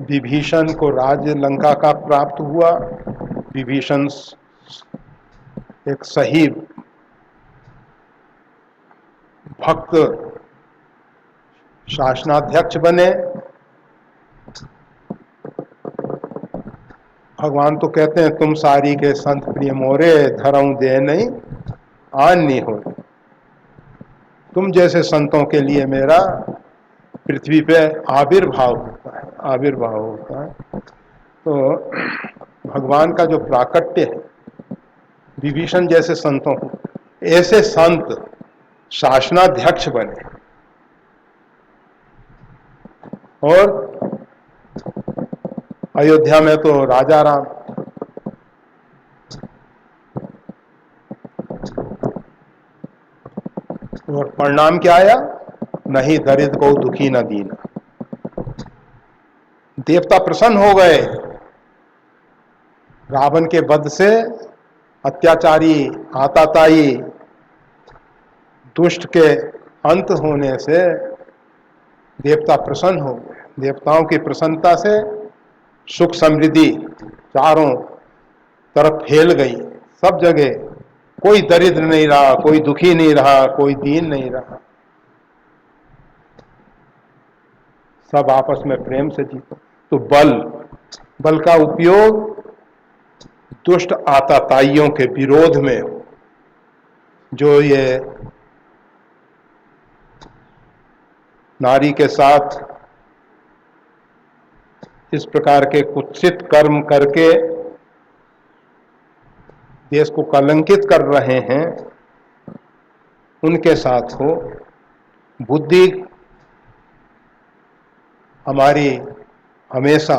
विभीषण को राज्य लंका का प्राप्त हुआ। विभीषण एक सही भक्त शासनाध्यक्ष बने। भगवान तो कहते हैं तुम सारी के संत प्रिय मोरे, धरऊं दे नहीं आन नहीं हो। तुम जैसे संतों के लिए मेरा पृथ्वी पे आविर्भाव होता है, आविर्भाव होता है। तो भगवान का जो प्राकट्य है विभीषण जैसे संतों को, ऐसे संत शासनाध्यक्ष बने। और अयोध्या में तो राजा राम, और परिणाम क्या आया, नहीं दरिद्र को दुखी न दीना। देवता प्रसन्न हो गए, रावण के वध से अत्याचारी, आताताई, दुष्ट के अंत होने से देवता प्रसन्न हो गए। देवताओं की प्रसन्नता से सुख समृद्धि चारों तरफ फैल गई। सब जगह कोई दरिद्र नहीं रहा, कोई दुखी नहीं रहा, कोई दीन नहीं रहा। सब आपस में प्रेम से जीते। तो बल का उपयोग दुष्ट आताताइयों के विरोध में हो। जो ये नारी के साथ इस प्रकार के कुत्सित कर्म करके देश को कलंकित कर रहे हैं, उनके साथ हो। बुद्धि हमारी हमेशा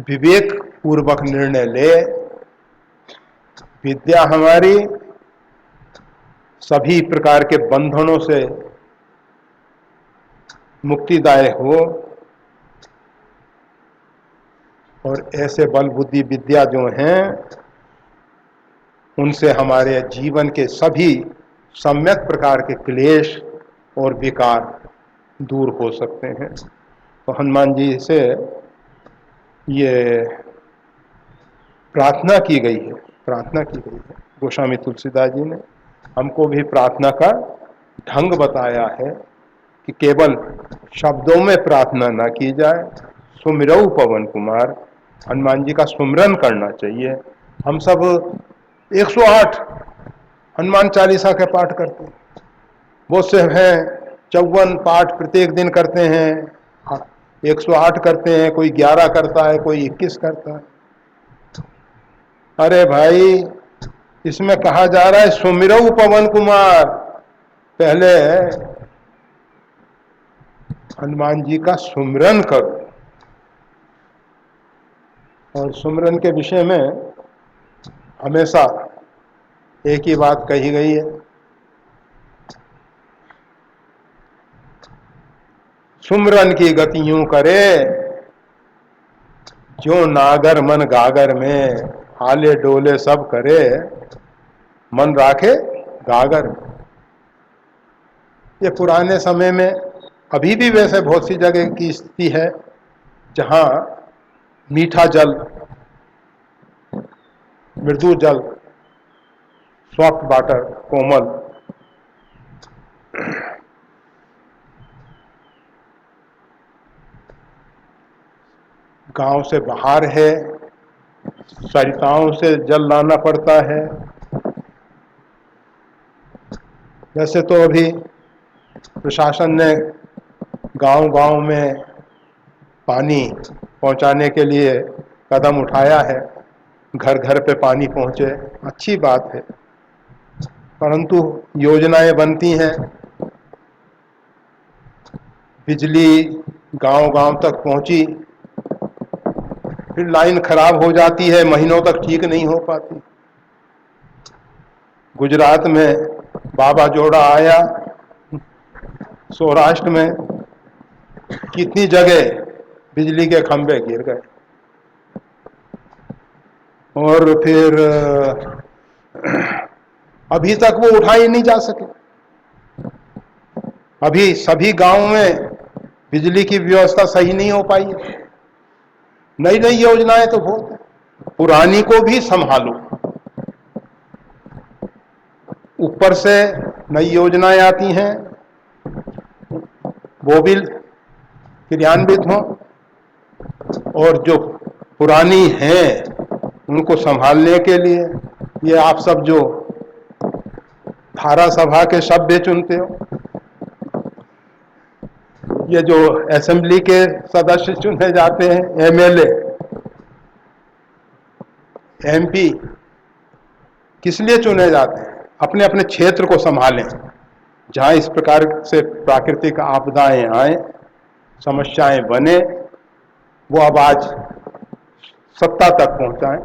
विवेक पूर्वक निर्णय ले। विद्या हमारी सभी प्रकार के बंधनों से मुक्तिदायक हो। और ऐसे बल बुद्धि विद्या जो हैं, उनसे हमारे जीवन के सभी सम्यक प्रकार के क्लेश और विकार दूर हो सकते हैं। तो हनुमान जी से ये प्रार्थना की गई है गोस्वामी तुलसीदास जी ने। हमको भी प्रार्थना का ढंग बताया है कि केवल शब्दों में प्रार्थना ना की जाए। सुमिरऊ पवन कुमार, हनुमान जी का सुमिरन करना चाहिए। हम सब 108 हनुमान चालीसा के पाठ करते हैं। बहुत से हैं 54 पाठ प्रत्येक दिन करते हैं, 108 करते हैं, कोई 11 करता है, कोई 21 करता है। अरे भाई, इसमें कहा जा रहा है सुमिरऊ पवन कुमार। पहले हनुमान जी का सुमिरन करो। और सुमिरन के विषय में हमेशा एक ही बात कही गई है, सुमिरन की गति यूं करे जो नागर मन गागर में, हाले डोले सब करे मन राखे गागर। ये पुराने समय में, अभी भी वैसे बहुत सी जगह की स्थिति है जहां मीठा जल, मृदु जल, सॉफ्ट वाटर, कोमल, गांव से बाहर है, सरिताओं से जल लाना पड़ता है। वैसे तो अभी प्रशासन ने गांव-गांव में पानी पहुंचाने के लिए कदम उठाया है, घर घर पे पानी पहुंचे, अच्छी बात है। परंतु योजनाएं बनती हैं, बिजली गांव-गांव तक पहुंची, फिर लाइन खराब हो जाती है, महीनों तक ठीक नहीं हो पाती। गुजरात में बाबा जोड़ा आया, सौराष्ट्र में कितनी जगह बिजली के खंभे गिर गए और फिर अभी तक वो उठा ही नहीं जा सके। अभी सभी गांव में बिजली की व्यवस्था सही नहीं हो पाई है। नई नई योजनाएं तो बहुत है, पुरानी को भी संभालो। ऊपर से नई योजनाएं आती हैं, वो भी क्रियान्वित हों, और जो पुरानी हैं उनको संभालने के लिए ये आप सब जो धारा सभा के सभ्य चुनते हो, ये जो असेंबली के सदस्य चुने जाते हैं, एमएलए, एमपी, किस लिए चुने जाते हैं? अपने अपने क्षेत्र को संभालें। जहां इस प्रकार से प्राकृतिक आपदाएं आए, समस्याएं बने, वो आवाज सत्ता तक पहुंचाएं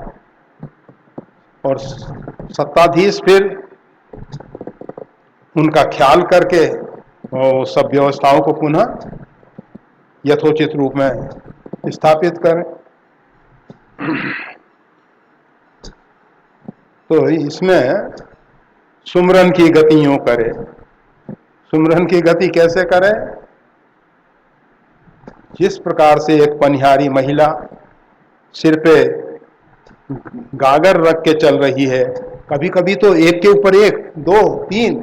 और सत्ताधीश फिर उनका ख्याल करके और सब व्यवस्थाओं को पुनः यथोचित रूप में स्थापित करें। तो इसमें सुमरन की गति यूं करे। सुमरन की गति कैसे करे? जिस प्रकार से एक पनिहारी महिला सिर पे गागर रख के चल रही है, कभी कभी तो एक के ऊपर एक, दो तीन,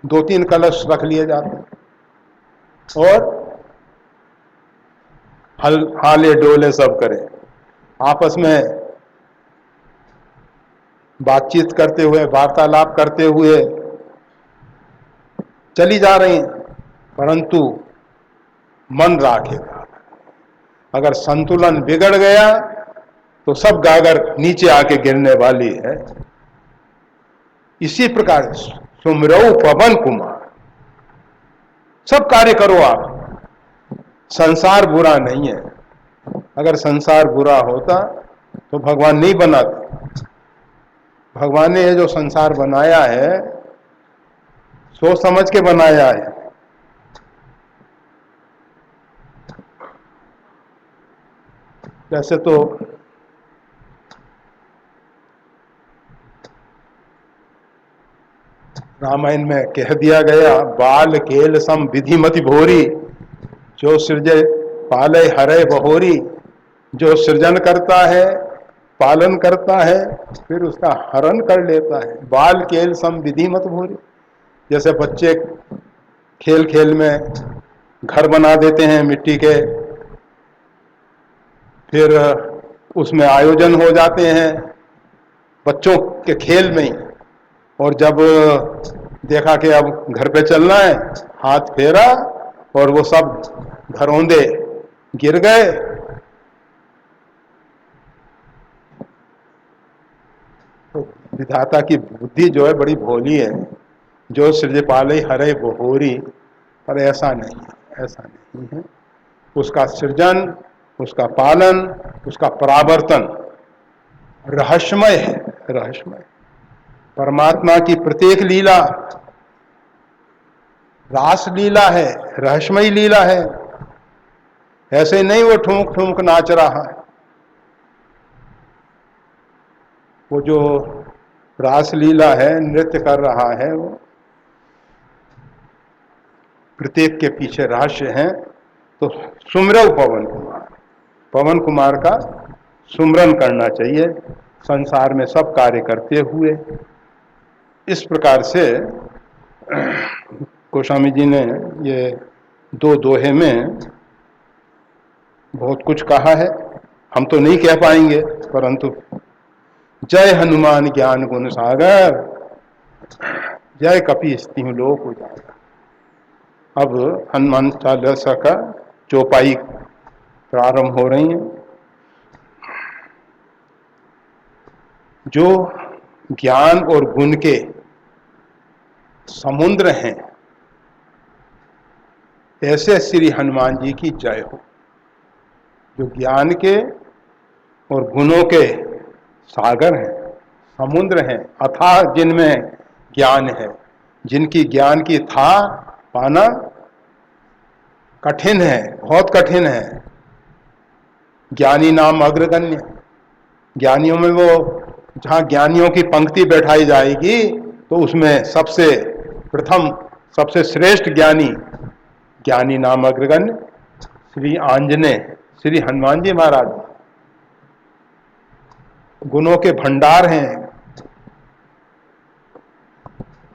दो तीन कलश रख लिए जाते हैं और हाले डोले सब करें, आपस में बातचीत करते हुए, वार्तालाप करते हुए चली जा रही हैं, परंतु मन राखेगा। अगर संतुलन बिगड़ गया तो सब गागर नीचे आके गिरने वाली है। इसी प्रकार सुमरऊ पवन कुमार, सब कार्य करो आप। संसार बुरा नहीं है, अगर संसार बुरा होता तो भगवान नहीं बनाते। भगवान ने ये जो संसार बनाया है सोच समझ के बनाया है। वैसे तो रामायण में कह दिया गया, बाल केल सम विधिमति भोरी, जो सृजे पाले हरे बहोरी। जो सृजन करता है, पालन करता है, फिर उसका हरण कर लेता है। बाल केल सम विधिमत भोरी। जैसे बच्चे खेल खेल में घर बना देते हैं मिट्टी के, फिर उसमें आयोजन हो जाते हैं बच्चों के खेल में ही, और जब देखा कि अब घर पे चलना है, हाथ फेरा और वो सब घरौंदे गिर गए। तो विधाता की बुद्धि जो है बड़ी भोली है, जो सृज पाले हरे बहोरी। पर ऐसा नहीं है, ऐसा नहीं है। उसका सृजन, उसका पालन, उसका परावर्तन रहस्यमय है, रहस्यमय। परमात्मा की प्रत्येक लीला रास लीला है, रहस्यमयी लीला है। ऐसे नहीं वो ठुमक ठुमक नाच रहा है। वो जो रास लीला है, नृत्य कर रहा है, वो प्रत्येक के पीछे रहस्य है। तो सुमरव पवन कुमार, पवन कुमार का सुमरन करना चाहिए संसार में सब कार्य करते हुए। इस प्रकार से गोस्वामी जी ने ये दो दोहे में बहुत कुछ कहा है, हम तो नहीं कह पाएंगे, परंतु जय हनुमान ज्ञान गुण सागर, जय कपीस तिहुँ लोक उजागर। अब हनुमान चालीसा का चौपाई प्रारंभ हो रही है। जो ज्ञान और गुण के समुद्र हैं, ऐसे श्री हनुमान जी की जय हो। जो ज्ञान के और गुणों के सागर हैं, समुद्र हैं, अथाह जिनमें ज्ञान है, जिनकी ज्ञान की था पाना कठिन है, बहुत कठिन है। ज्ञानी नाम अग्रगण्य, ज्ञानियों में वो जहाँ ज्ञानियों की पंक्ति बैठाई जाएगी तो उसमें सबसे प्रथम, सबसे श्रेष्ठ ज्ञानी, ज्ञानी नाम अग्रगण्य श्री आंजनेय, श्री हनुमान जी महाराज। गुणों के भंडार हैं।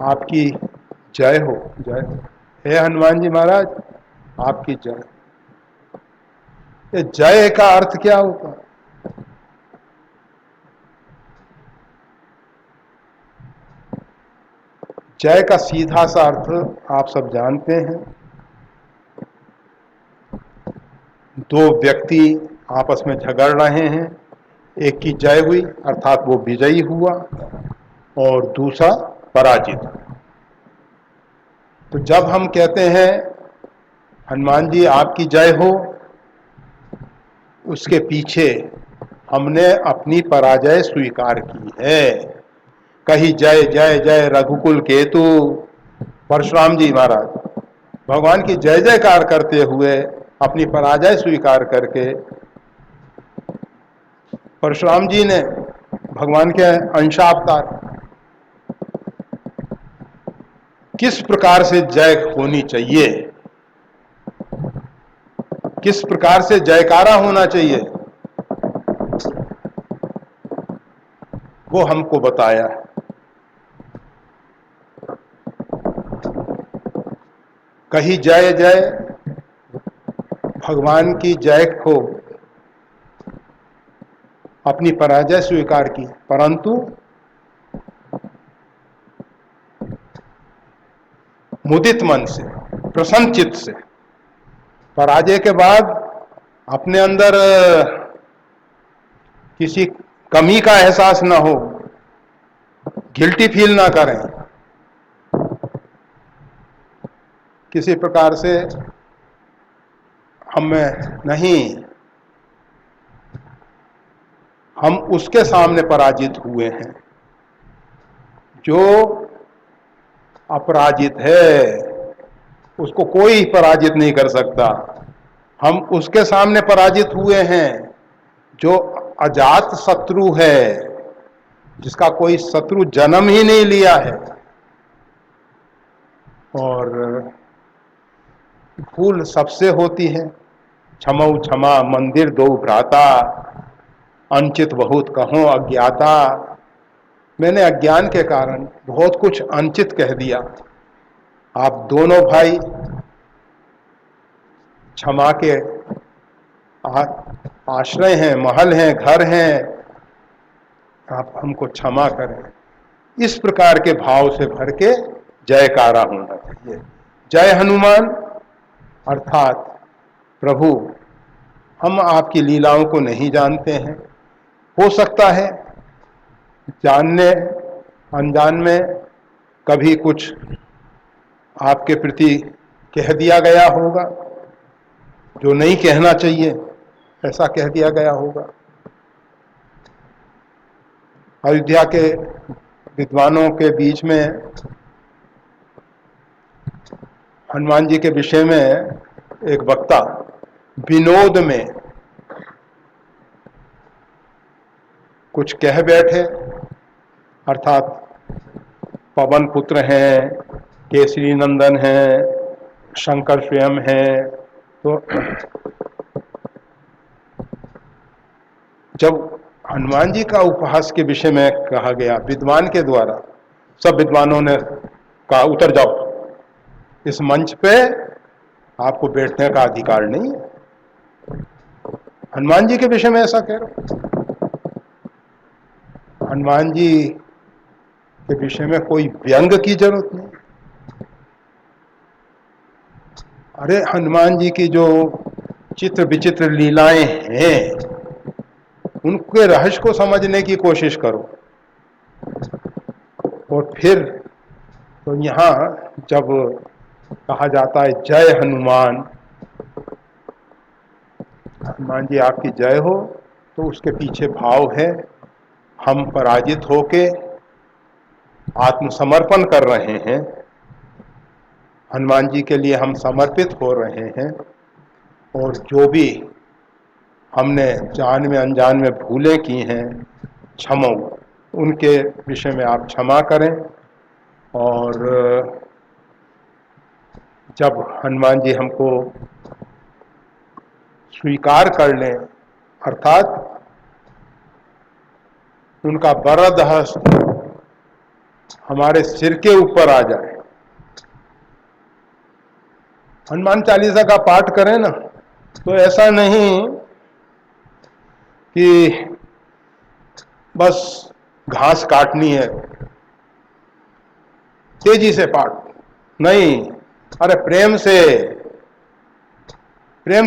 आपकी जय हो, जय हो। हे हनुमान जी महाराज, आपकी जय। ये जय का अर्थ क्या होता है? जय का सीधा सा अर्थ आप सब जानते हैं। दो व्यक्ति आपस में झगड़ रहे हैं, एक की जय हुई अर्थात वो विजयी हुआ और दूसरा पराजित। तो जब हम कहते हैं हनुमान जी आपकी जय हो, उसके पीछे हमने अपनी पराजय स्वीकार की है। कही जय जय जय रघुकुल केतु, परशुराम जी महाराज भगवान की जय जयकार करते हुए अपनी पराजय स्वीकार करके परशुराम जी ने भगवान के अंशावतार किस प्रकार से जय होनी चाहिए, किस प्रकार से जयकारा होना चाहिए, वो हमको बताया है। कही जय जय, भगवान की जय को अपनी पराजय स्वीकार की, परंतु मुदित मन से, प्रसन्न चित्त से। पराजय के बाद अपने अंदर किसी कमी का एहसास ना हो, गिल्टी फील ना करें, किसी प्रकार से हमें नहीं, हम उसके सामने पराजित हुए हैं जो अपराजित है, उसको कोई पराजित नहीं कर सकता। हम उसके सामने पराजित हुए हैं जो अजात शत्रु है, जिसका कोई शत्रु जन्म ही नहीं लिया है। और भूल सबसे होती है, क्षमौ क्षमा मंदिर दो भ्राता, अंचित बहुत कहो अज्ञाता। मैंने अज्ञान के कारण बहुत कुछ अंचित कह दिया। आप दोनों भाई क्षमा के आश्रय हैं, महल हैं, घर हैं, आप हमको क्षमा करें। इस प्रकार के भाव से भर के जयकारा होना चाहिए। जय हनुमान अर्थात प्रभु, हम आपकी लीलाओं को नहीं जानते हैं, हो सकता है जानने अनजान में कभी कुछ आपके प्रति कह दिया गया होगा जो नहीं कहना चाहिए, ऐसा कह दिया गया होगा। अयोध्या के विद्वानों के बीच में हनुमान जी के विषय में एक वक्ता विनोद में कुछ कह बैठे, अर्थात पवन पुत्र हैं, केसरी नंदन हैं, शंकर स्वयं हैं। तो जब हनुमान जी का उपहास के विषय में कहा गया विद्वान के द्वारा, सब विद्वानों ने कहा उतर जाओ, इस मंच पे आपको बैठने का अधिकार नहीं है। हनुमान जी के विषय में ऐसा कह रहे हो? हनुमान जी के विषय में कोई व्यंग की जरूरत नहीं। अरे हनुमान जी की जो चित्र विचित्र लीलाएं हैं, उनके रहस्य को समझने की कोशिश करो। और फिर तो यहाँ जब कहा जाता है जय हनुमान, हनुमान जी आपकी जय हो, तो उसके पीछे भाव है हम पराजित होके आत्मसमर्पण कर रहे हैं, हनुमान जी के लिए हम समर्पित हो रहे हैं। और जो भी हमने जान में अनजान में भूलें की हैं, क्षमो, उनके विषय में आप क्षमा करें। और जब हनुमान जी हमको स्वीकार कर लें, अर्थात उनका वरद हस्त हमारे सिर के ऊपर आ जाए। हनुमान चालीसा का पाठ करें ना, तो ऐसा नहीं कि बस घास काटनी है, तेजी से पाठ नहीं, अरे प्रेम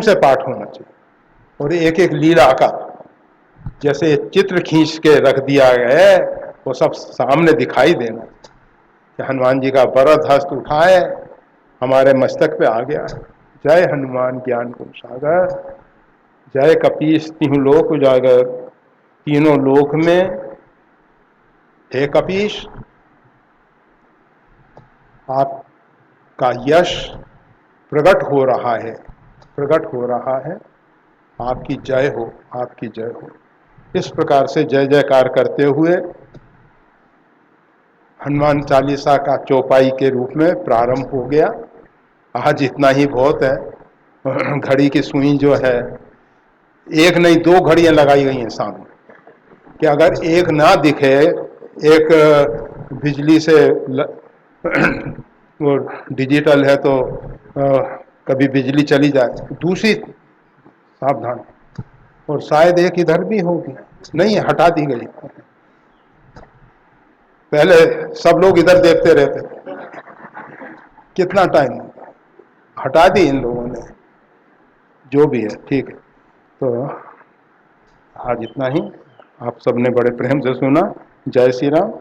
से पाठ होना चाहिए। और एक एक लीला का जैसे चित्र खींच के रख दिया है, वो सब सामने दिखाई देना कि हनुमान जी का वरद हस्त उठाए हमारे मस्तक पे आ गया है। जय हनुमान ज्ञान गुण सागर, जय कपीस तिहु लोक उजागर। तीनों लोक में हे कपीश, आपका यश प्रकट हो रहा है। प्रकट हो रहा है। आपकी जय हो, आपकी जय हो। इस प्रकार से जय जयकार करते हुए हनुमान चालीसा का चौपाई के रूप में प्रारंभ हो गया। आज इतना ही बहुत है। घड़ी की सुई जो है, एक नहीं दो घड़ियां लगाई गई हैं सामने, कि अगर एक ना दिखे, एक बिजली से वो डिजिटल है तो कभी बिजली चली जाए, दूसरी सावधान, और शायद एक इधर भी होगी, नहीं हटा दी गई। पहले सब लोग इधर देखते रहते, कितना टाइम हटा दी इन लोगों ने। जो भी है ठीक है। तो आज इतना ही। आप सबने बड़े प्रेम से सुना। जय श्री राम।